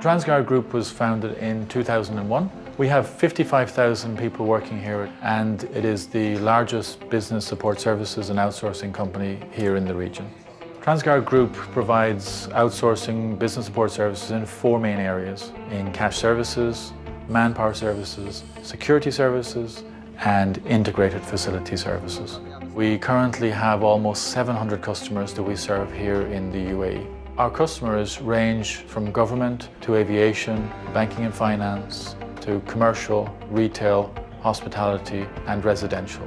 Transguard Group was founded in 2001. We have 55,000 people working here, and it is the largest business support services and outsourcing company here in the region. Transguard Group provides outsourcing business support services in 4 main areas: in cash services, manpower services, security services, and integrated facility services. We currently have almost 700 customers that we serve here in the UAE. Our customers range from government to aviation, banking and finance, to commercial, retail, hospitality, and residential.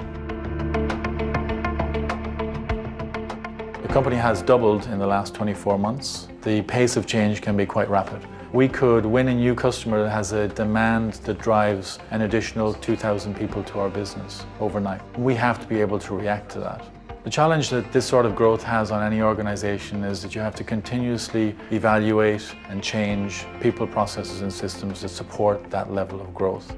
The company has doubled in the last 24 months. The pace of change can be quite rapid. We could win a new customer that has a demand that drives an additional 2,000 people to our business overnight. We have to be able to react to that. The challenge that this sort of growth has on any organization is that you have to continuously evaluate and change people, processes, and systems that support that level of growth.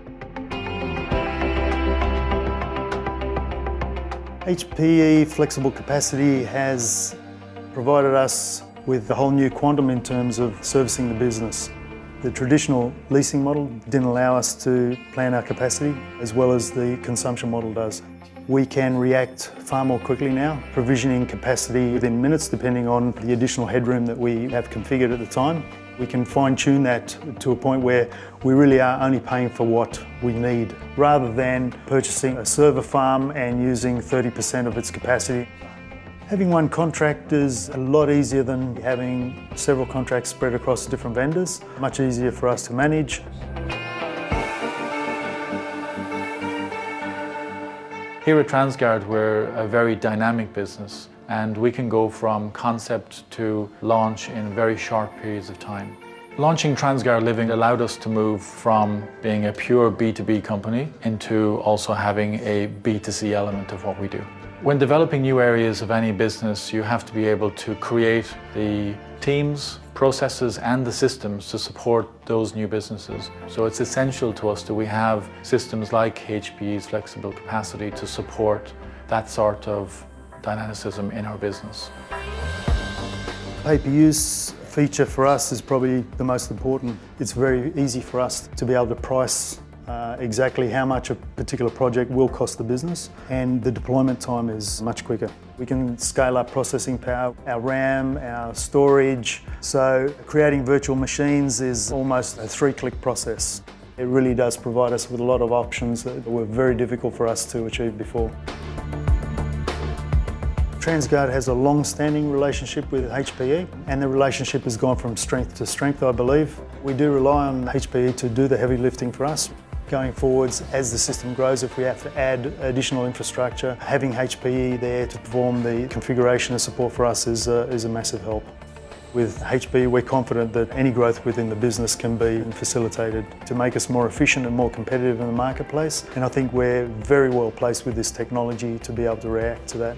HPE Flexible Capacity has provided us with a whole new quantum in terms of servicing the business. The traditional leasing model didn't allow us to plan our capacity as well as the consumption model does. We can react far more quickly now, provisioning capacity within minutes depending on the additional headroom that we have configured at the time. We can fine-tune that to a point where we really are only paying for what we need, rather than purchasing a server farm and using 30% of its capacity. Having one contract is a lot easier than having several contracts spread across different vendors. Much easier for us to manage. Here at Transguard, we're a very dynamic business, and we can go from concept to launch in very short periods of time. Launching Transguard Living allowed us to move from being a pure B2B company into also having a B2C element of what we do. When developing new areas of any business, you have to be able to create the teams, processes, and the systems to support those new businesses. So it's essential to us that we have systems like HPE's Flexible Capacity to support that sort of dynamicism in our business. Pay-per-use feature for us is probably the most important. It's very easy for us to be able to price exactly how much a particular project will cost the business, and the deployment time is much quicker. We can scale up processing power, our RAM, our storage, so creating virtual machines is almost a 3-click process. It really does provide us with a lot of options that were very difficult for us to achieve before. Transguard has a long-standing relationship with HPE, and the relationship has gone from strength to strength, I believe. We do rely on HPE to do the heavy lifting for us. Going forwards, as the system grows, if we have to add additional infrastructure, having HPE there to perform the configuration and support for us is a massive help. With HPE, we're confident that any growth within the business can be facilitated to make us more efficient and more competitive in the marketplace. And I think we're very well placed with this technology to be able to react to that.